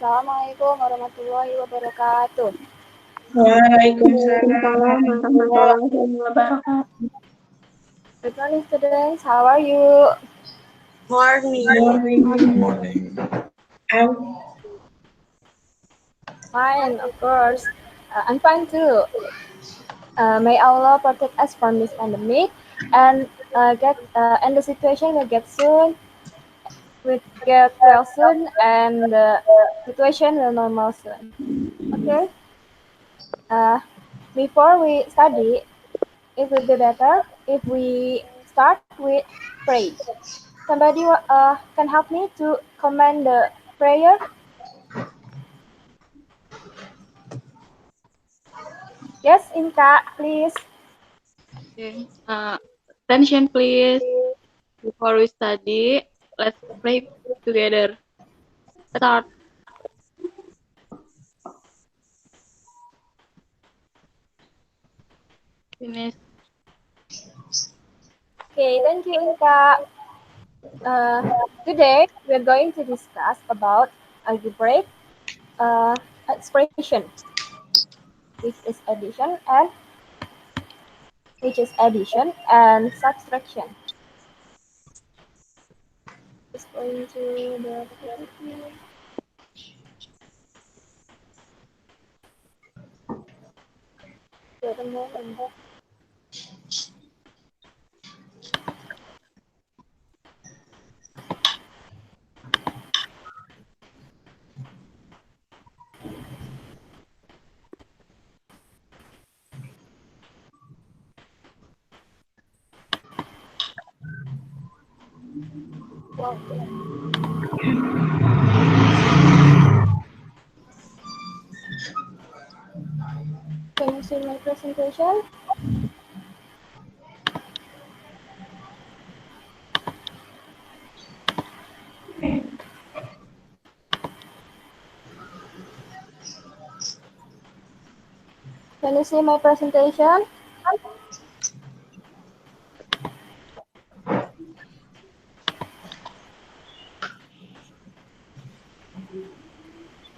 Assalamualaikum warahmatullahi wabarakatuh. Waalaikumsalam Waalaikumsalam warahmatullahi warahmatullahi wabarakatuh. Good morning, students. How are you? wabarakatuh. Good morning. I'm Fine, of course. I'm fine too. May Allah protect us from this pandemic and the situation will get soon. We get well soon, and the situation will normal soon. Okay. Uh, Before we study, it will be better if we start with pray. Somebody can help me to command the prayer. Yes, Inka, please. Okay. Attention please. Before we study, let's pray together. Start. Finish. Okay, thank you, Inka. Today we're going to discuss about algebraic expression, which is addition and subtraction. Just going to the moment. Wow. Can you see my presentation? Can you see my presentation?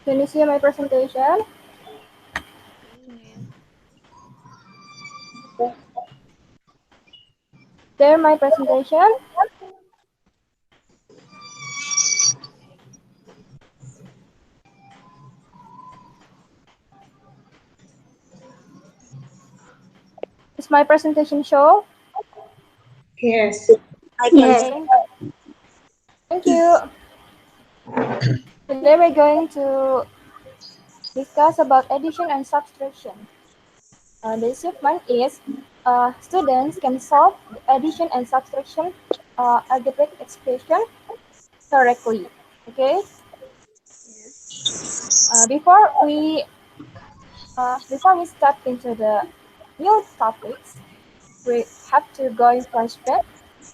Can you see my presentation? There my presentation. Is my presentation show? yes. Yes. Okay. Thank you. Today we're going to discuss about addition and subtraction. The achievement is students can solve the addition and subtraction algebraic expression correctly. Okay. Uh, before we before we start into the new topics, we have to go in flashback.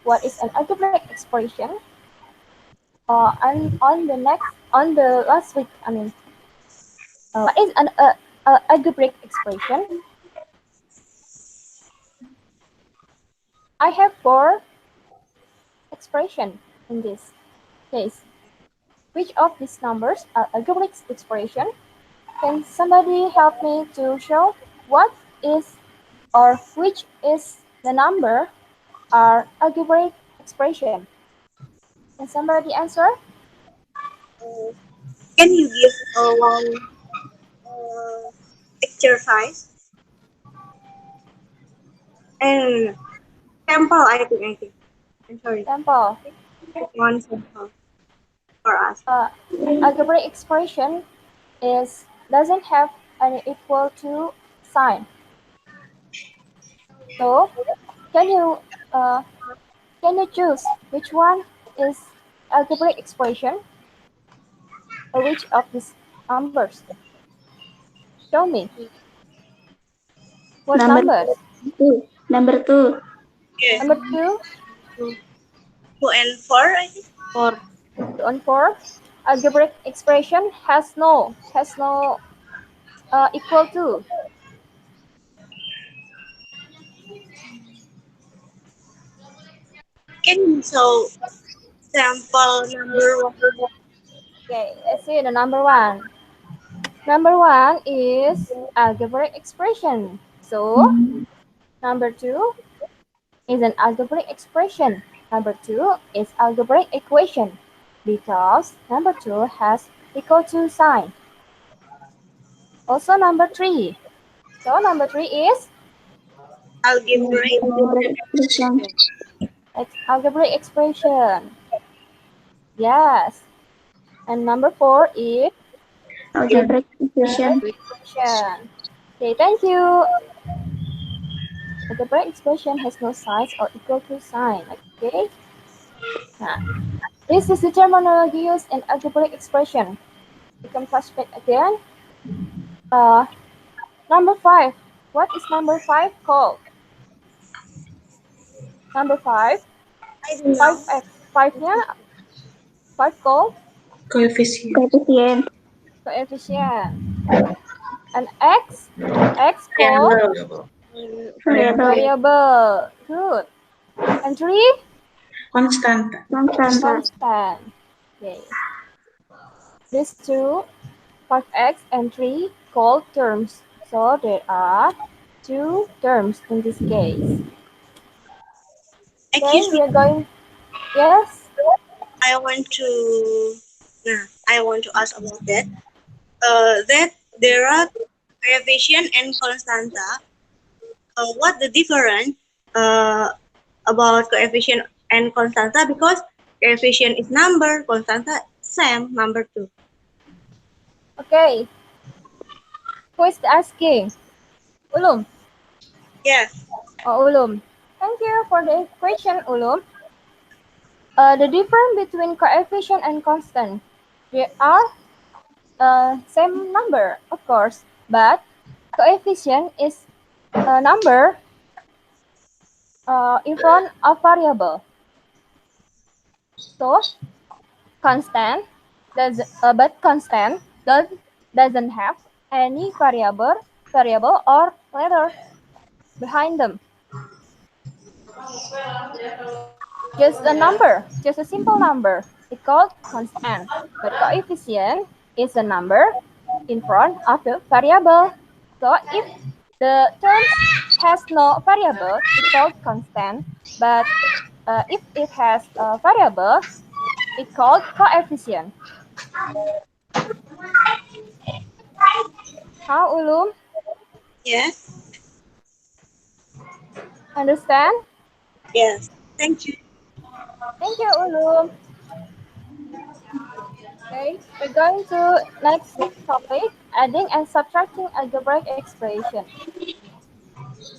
What is an algebraic expression? And on the last week, what is an algebraic expression? I have four expression in this case. Which of these numbers are algebraic expression? Can somebody help me to show what is or which is the number are algebraic expression? Can somebody answer? Can you give one exercise and sample? I think. I'm sorry. Example. One sample for us. Algebraic expression is doesn't have an equal to sign. So can you uh, can you choose which one is algebraic expression or which of these numbers? Show me. What Number numbers? two. Number two. Yes. Number two, 2 and 4, I think. 4. 2 and 4. Algebraic expression has no equal to. Can you show sample number 1? Okay, let's see the number one. Number one is algebraic expression. So, number two is an algebraic expression. Number two is algebraic equation because number two has equal to sign. Also number three. So number three is Algebraic Algebraic expression. expression. algebraic expression. Yes. And number four is Algebraic equation. equation. Okay, thank you. Algebraic expression has no signs or equal to sign. Okay. Now, this is the terminology used in algebraic expression. We can flashback again. Uh, Number five. What is number five called? Number five. I don't Five know. x. Five-nya five called Coefficient. Coefficient. coefficient. And x called Variable. Variable. Variable. variable. Good. And three Constanta. Constanta. constant. Okay. These two, 5x and 3, called terms. So there are two terms in this case. Okay, Excuse me. we are going. Yes. I want to. Nah, I want to ask about that. That there are coefficient and constanta. What the difference uh, about coefficient and constanta? Because coefficient is number, constanta same number too. Okay. Who is asking? Ulum. Yes. Oh, Ulum. Thank you for the question, Ulum. The difference between coefficient and constant. They are same number, of course, but coefficient is a number in front of variable. So constant but constant doesn't have any variable or letter behind them. Just a number, just a simple number. It's called constant. But coefficient is a number in front of the variable. So if the terms has no variable, it's called constant. But if it has a variable, it's called coefficient. How, Ulum? Yes. Understand? Yes. Thank you. Thank you, Ulum. Okay, we're going to next topic, adding and subtracting algebraic expression.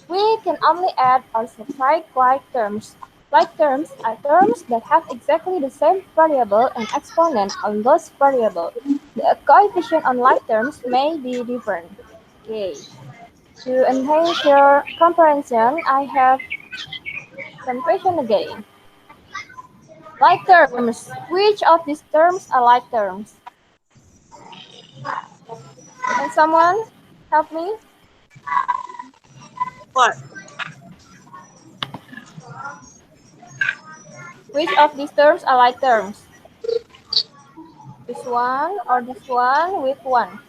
We can only add or subtract like terms. Like terms are terms that have exactly the same variable and exponent on those variables. The coefficient on like terms may be different. Okay. To enhance your comprehension, I have some question again. Like terms. Which of these terms are like terms? Can someone help me? What? Which of these terms are like terms? This one or this one with one?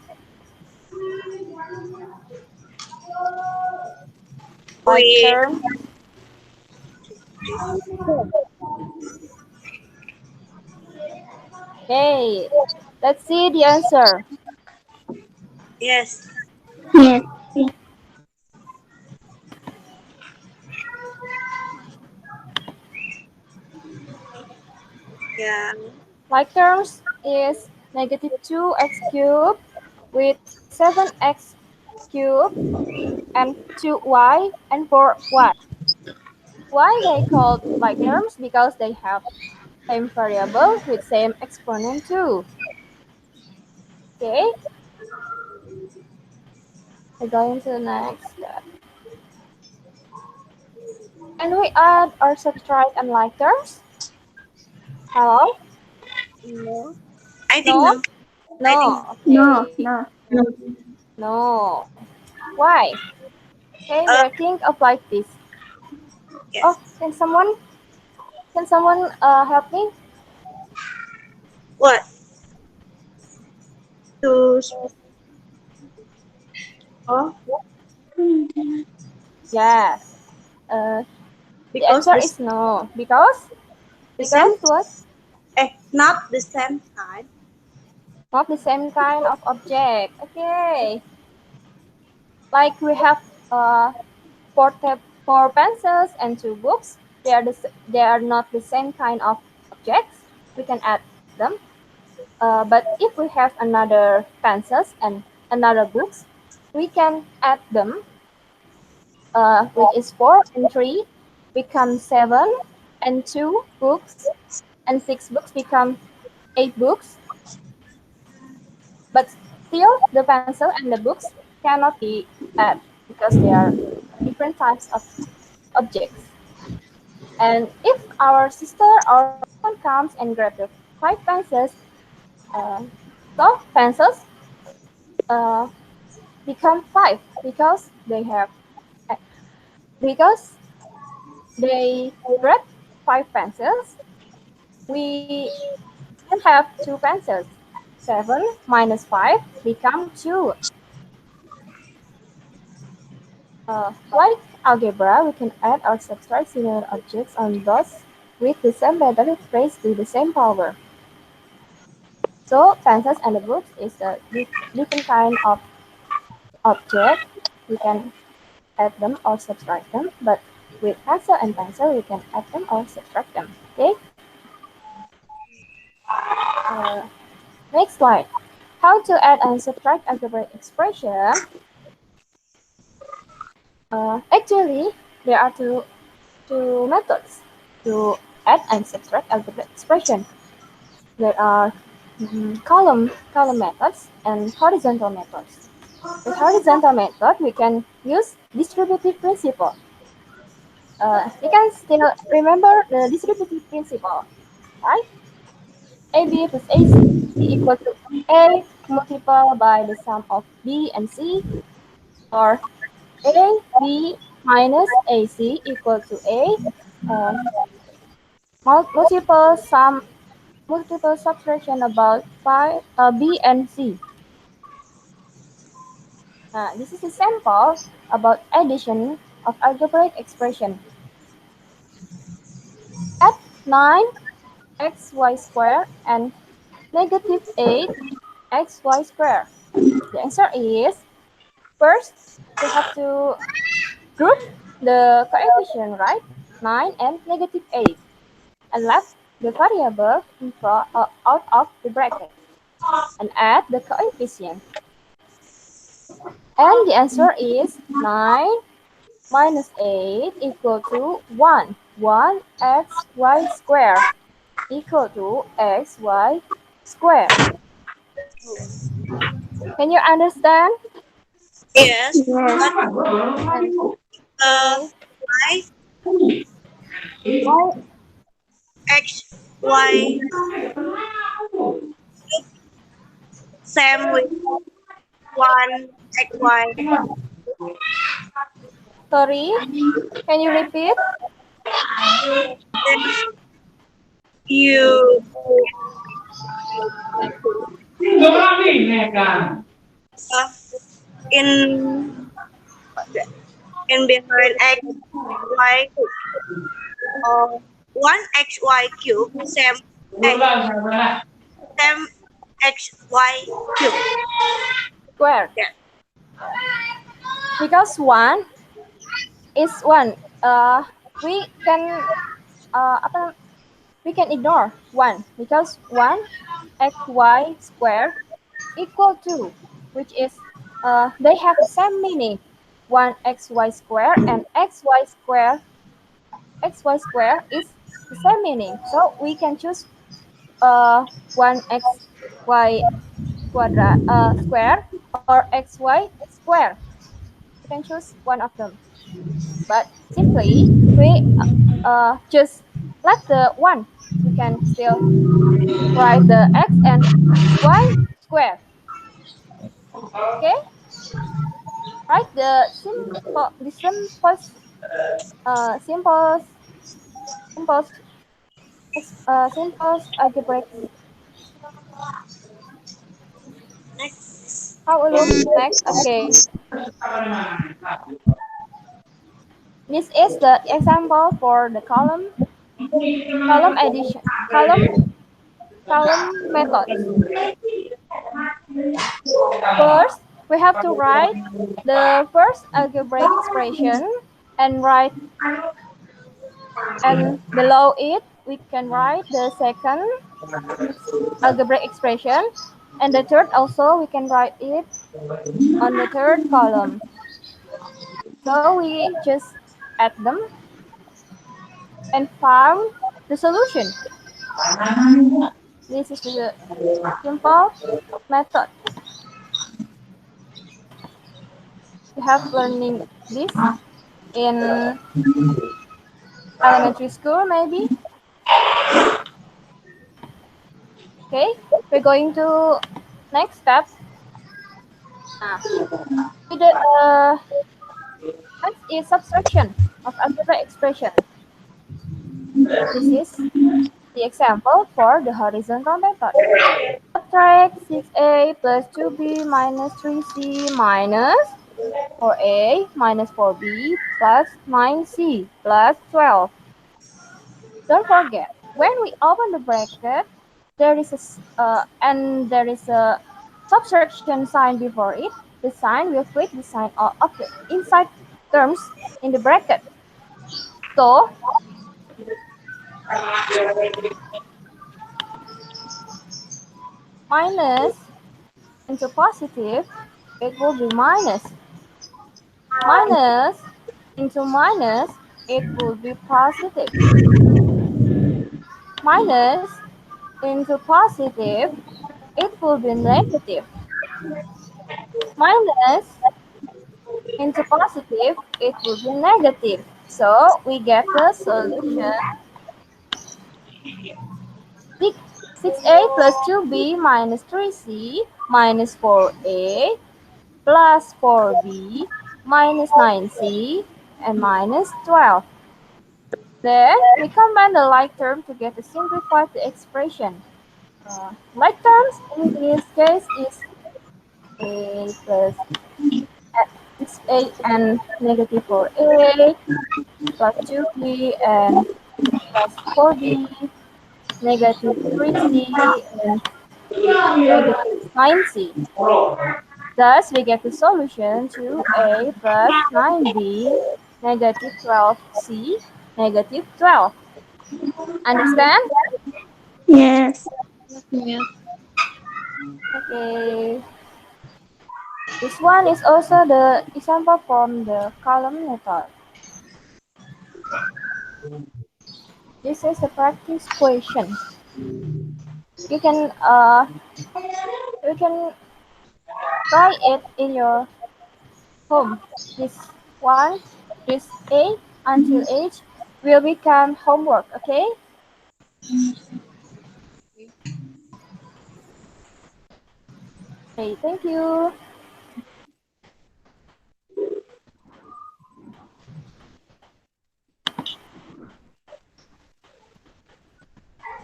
Like We. term. Okay. Let's see the answer. Yes. Yes. Yeah. Like terms is negative 2x cubed with 7x cubed and 2y and 4y. Why they called like terms? Because they have same variable with same exponent too. Okay, we're going to the next step. Can we add or subtract unlike terms? Hello? No. I think No? no. I think No. No. Okay. No. No. No. Why? Okay, we uh are think of like this. Oh, yes. can someone help me? What? to oh Yes. The because answer is no. the Because same what? not the same time. Not the same kind of object. Okay. Like we have four pencils and two books. They are not the same kind of objects. We can add them. But if we have another pencils and another books, we can add them, which is 4 and 3 become 7, and 2 books and 6 books become 8 books. But still, the pencil and the books cannot be added because they are different types of objects. And if our sister or someone comes and grabs the 5 pencils, uh, so pencils uh, become 5 because they grab 5 pencils. We still have 2 pencils. 7 minus 5 become 2. Like algebra, we can add or subtract similar objects on those with the same method raised to the same power. So pencils and the books is a different kind of object. We can add them or subtract them, but with pencil and pencil, we can add them or subtract them. Okay. Uh, Next slide. How to add and subtract algebraic expression? Actually, there are two methods to add and subtract algebraic expression. There are column methods and horizontal methods. With horizontal method, we can use distributive principle. You can still remember the distributive principle, right? AB plus AC equal to A multiplied by the sum of B and C, or AB minus AC equal to A uh, multiple subtraction about B and C. This is a sample about addition of algebraic expression. Add 9xy squared and negative 8xy squared. The answer is, first we have to group the coefficient, right? 9 and negative 8, and left the variable in front, out of the bracket, and add the coefficient. And the answer is 9 minus 8 equal to 1. 1xy squared equal to xy squared. Can you understand? Yes, Yes. but And uh, okay, why why x y same with one x y? sorry? Can you repeat? Then you uh, in behind x y one x y cube same x y cube. Squared. Yeah. Because 1 is 1. We can apa, we can ignore 1 because 1 xy squared equal to, which is they have the same meaning. 1 xy squared and xy square is the same meaning. So we can choose 1 xy square or xy square. You can choose one of them. But simply we just like the one. We can still write the x and y square. Okay, right? The simple simple algebraic Next. How we look next? Okay, this is the example for the column addition, column methods. First, we have to write the first algebraic expression and write and below it we can write the second algebraic expression and the third also we can write it on the third column. So we just add them and found the solution. This is the simple method. You have learning this in elementary school maybe. Okay, we're going to next step. Uh, the next is subtraction of algebraic expression. This is the example for the horizontal method. Subtract 6a plus 2b minus 3c minus 4a minus 4b plus 9c plus 12. Don't forget, when we open the bracket, there is and there is a subtraction sign before it. The sign will flip the sign of the inside terms in the bracket. So minus into positive, it will be minus. Minus into minus, it will be positive. Minus into positive, it will be negative. Minus into positive, it will be negative. So we get the solution 6, 6a plus 2b minus 3c minus 4a plus 4b minus 9c and minus 12. Then we combine the like term to get to simplify the expression. Like terms in this case is a plus 6a and negative 4a plus 2b and plus 4b negative 3c and negative 9c. Thus, we get the solution to a plus 9b negative 12c negative 12. Understand? Yes. Yeah. Okay. This one is also the example from the column method. This is a practice question. You can uh you can try it in your home. This one, this A until H will become homework. Okay. Okay. Thank you.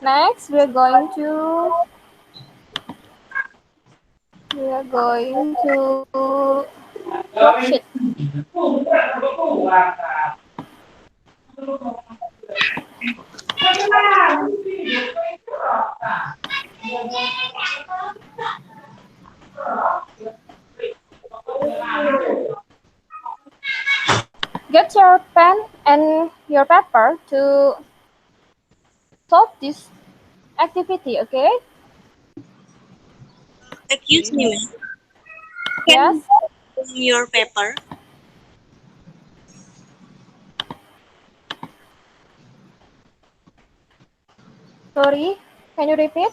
Next, we are going to worksheet. Get your pen and your paper to solve this activity. Okay? Excuse me, ma'am. Can Yes. you open your paper? Sorry. Can you repeat?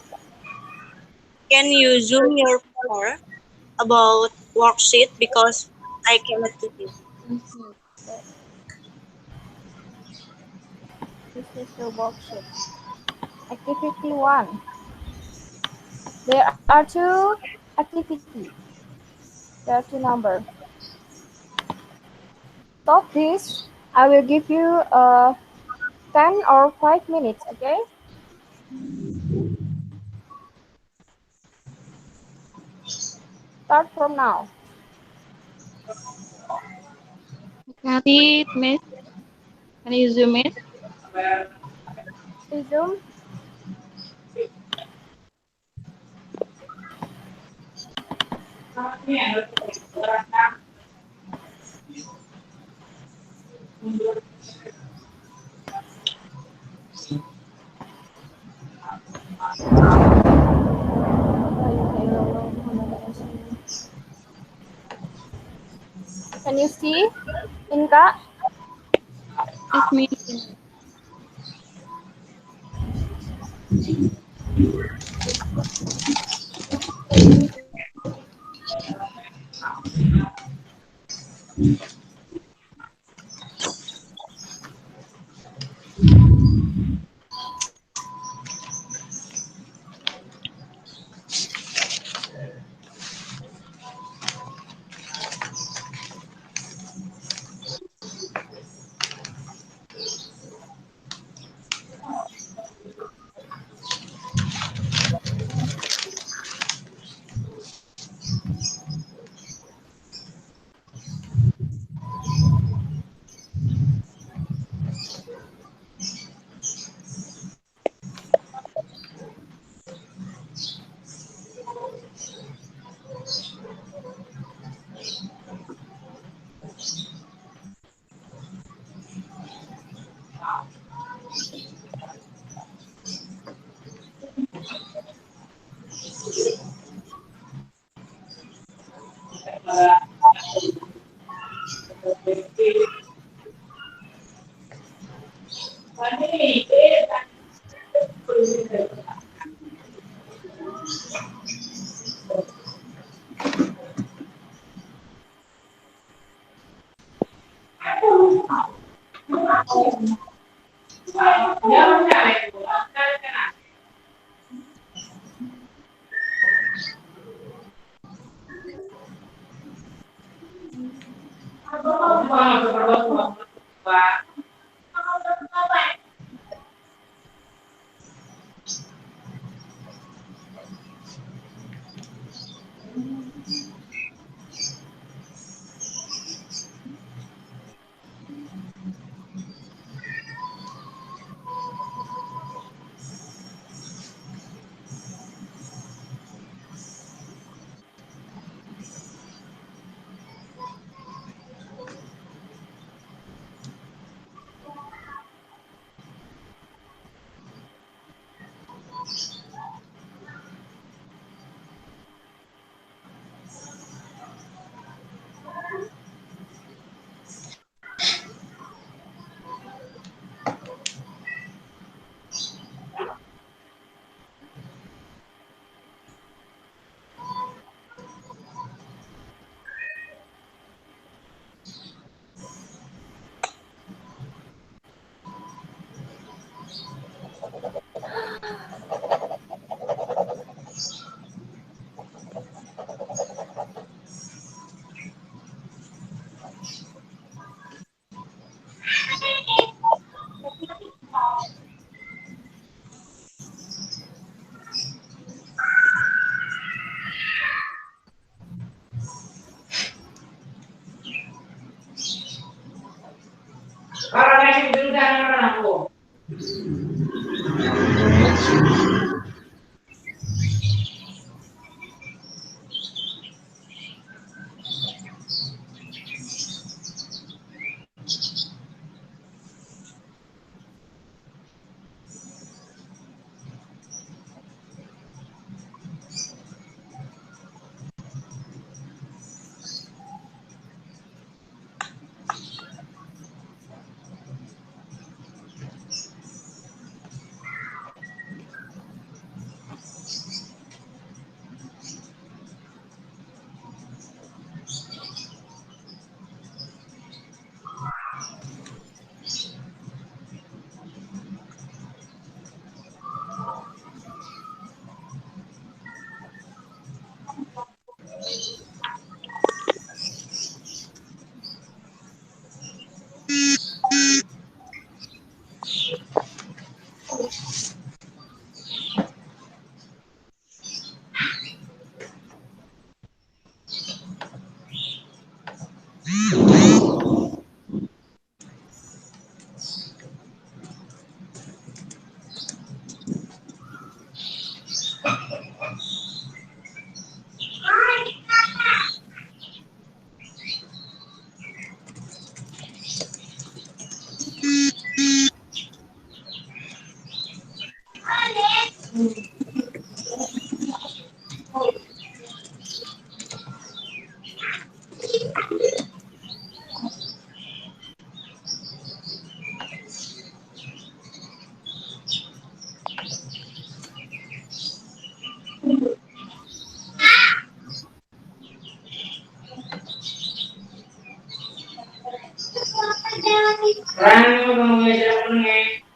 Can you zoom your paper about worksheet because I cannot see it. This is the worksheet. Activity 1. There are two activities. There are two numbers. Stop this. I will give you 10 or 5 minutes, okay? Start from now. Got it, Miss. Can you zoom in? Resume. Can you see, Inka? Yes, Miss.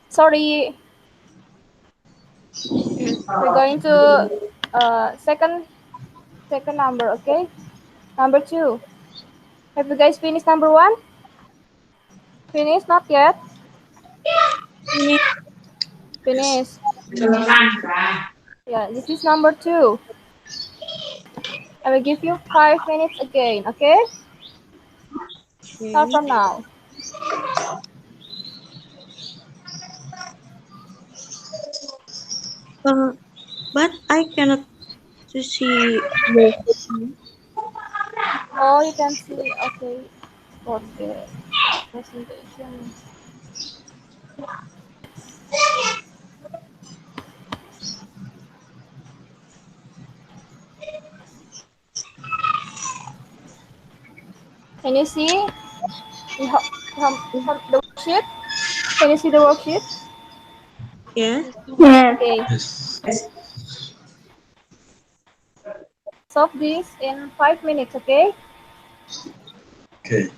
Sorry, Yes. we're going to second number, okay? Number two. Have you guys finished number one? Finished? Not yet. Finish. Finished. Yeah, this is number two. I will give you 5 minutes again, okay? Start Okay. from now. Uh, but I cannot to see the Oh, you can see, okay, for the presentation. Can you see the worksheet? Can you see the worksheet? yeah. Yes. Okay, solve this in 5 minutes, okay? Okay.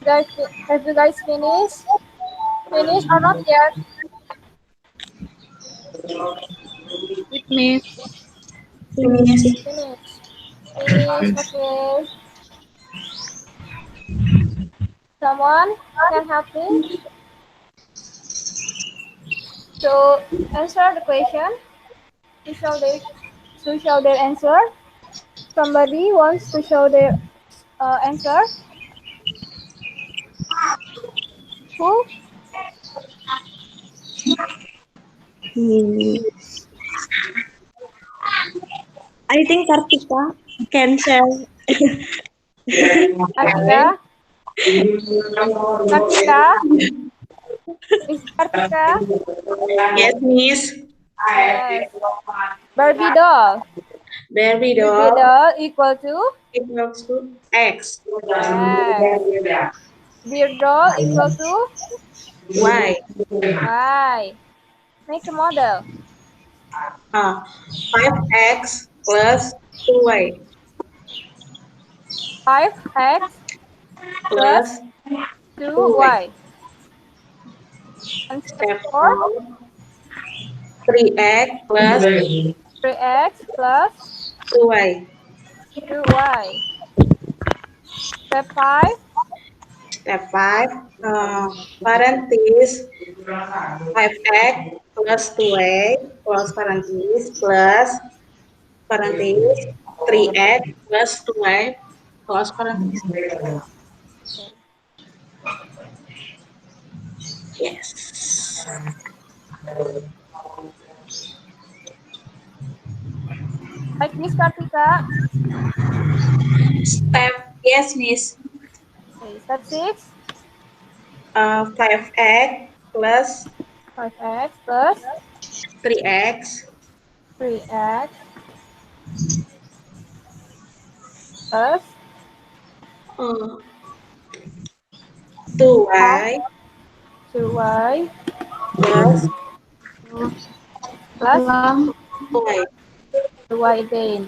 Guys, have you guys finished? Finished or not yet? It means Finish. Finished. Finished, okay. Someone can help me to answer the question. To show their answer. Somebody wants to show their answer. Who? Hmm. I think Kartika can share. Kartika, Kartika, Miss Kartika. Yes, Miss. Yes. Barbie doll. Barbie Barbie doll doll equal to equals to X. X. Beer doll equal to Y. Y. Make a model. 5X plus 2Y 5x plus plus 2Y. 2y. And step Step 4, 4. 3X plus 3x plus 2Y. 2y. Step 5, Step 5. Parenthesis 5X plus 2Y close parenthesis plus parenthesis 3X plus 2Y close parenthesis. Yes. like Miss Kartika. Yes, Miss. Okay, step 6, 5X plus 5x plus 3X 3x plus uh, 2Y 2y plus plus Ulang. 2Y. 2y again.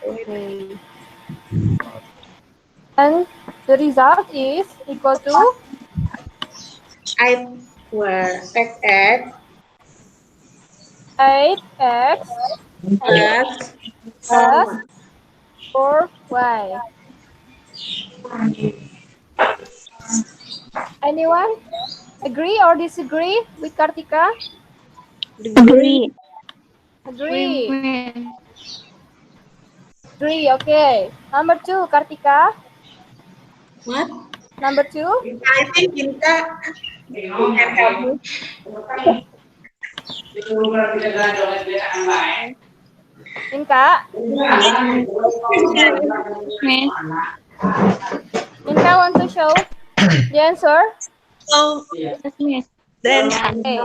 Okay. And the result is equal to I were X 8x plus plus 4Y. 4y. Anyone agree or disagree with Kartika? Agree. Agree. Women. Agree, okay. Number 2, Kartika. What? Number 2. I think Inta can help me. Inka. Miss. Inka want to show the answer? So Yes, Miss. then Okay.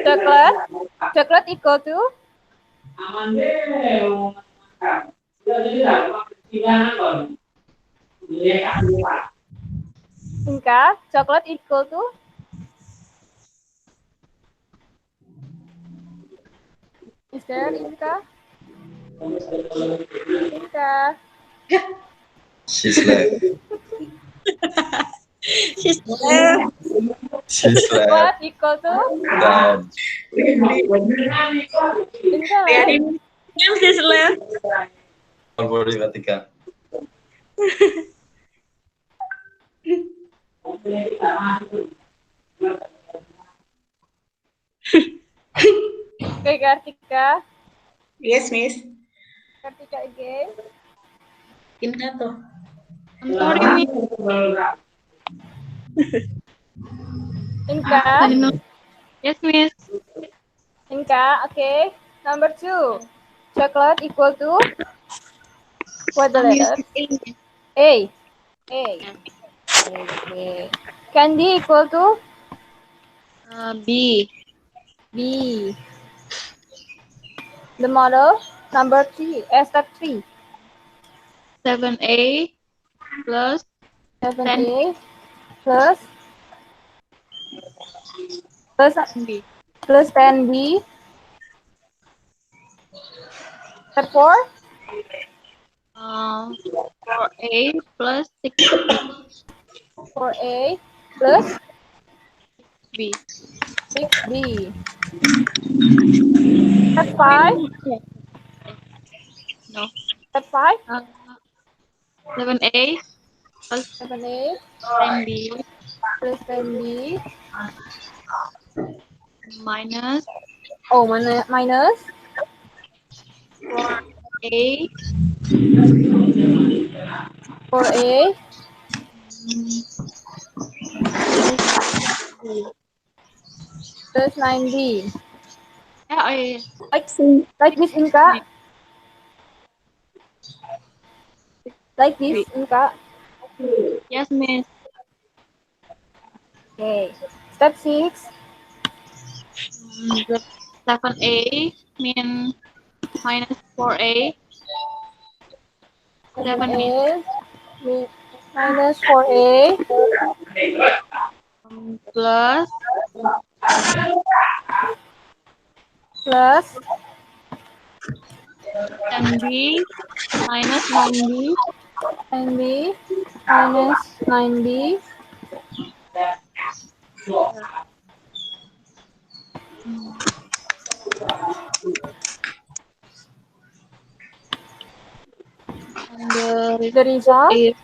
Chocolate. Chocolate equal to Inka. Chocolate equal to is there Inka? Inka. She's left. she's there. She's What left. equal to Dad. Inka, Biar right? ini She's left. Don't worry, Katika. Okay, Kartika. Yes, Miss. Kartika again. Inta tuh. I'm sorry, Miss. Inka. Yes, Miss. Inka, okay. Number 2. Chocolate equal to what the letter? A. A. Okay. Candy equal to B. B. The model number 3. Step 3. 7A plus 7A plus plus 10B. plus 10B. Step 4. 4A plus 6B. 4A plus 6B. 6B. Step 5. No. Step 5. 7A plus 7A 10B plus 10B. minus Oh, minus 4A 4A plus 9B. Oh, yeah. Like like this, Inka. Like this, Wait. Inka. Yes, Miss. Okay. Step 6. The 7A mean minus 4A. 7 means 7A minus 4A plus plus 10B minus 9B 9B minus 9B and the the result result is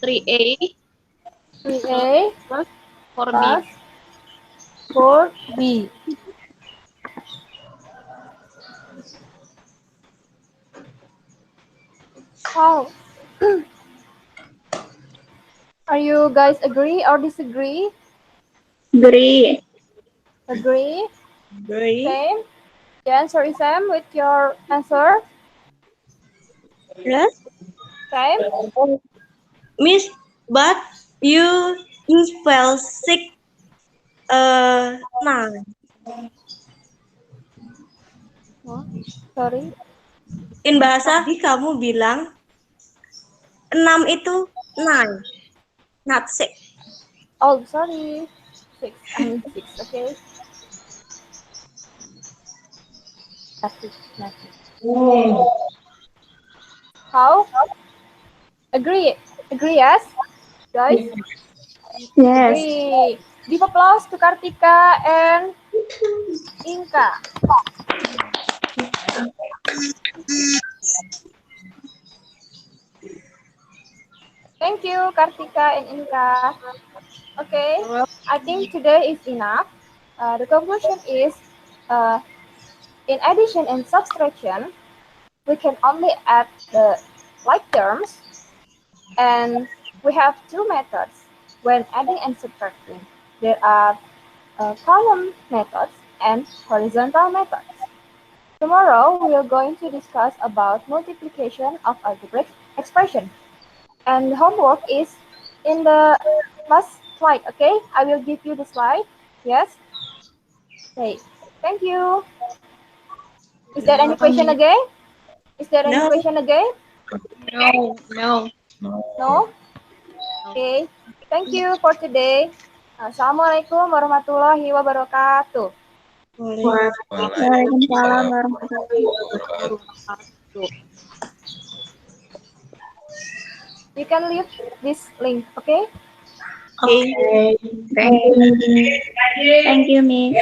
3A 3A plus 4B. plus 4B. How? Are you guys agree or disagree? Agree. Agree? Agree. Same? The answer is same with your answer? Yes. Same? Miss, but you spell six nine. Oh, sorry. In bahasa tadi kamu bilang 6 itu nine, not six. Oh, sorry. 6. I mean 6, okay? That's it. How? Agree? Agree, yes? Guys? Yes. Agree. Give applause to Kartika and Inka. Thank you, Kartika and Inka. Okay, I think today is enough. The conclusion is, uh, in addition and subtraction, we can only add the like terms, and we have two methods when adding and subtracting. There are column methods and horizontal methods. Tomorrow, we are going to discuss about multiplication of algebraic expression. And the homework is in the last slide, okay? I will give you the slide. Yes? Okay. Thank you. Is there any Welcome, question Miss. again? Is there any No. question again? No, no. No. No? Okay. Thank you for today. Assalamualaikum warahmatullahi wabarakatuh. Waalaikumsalam Waalaikumsalam warahmatullahi wabarakatuh. You can leave this link, okay? Okay. wabarakatuh. Thank you, Miss. Thank you, Miss.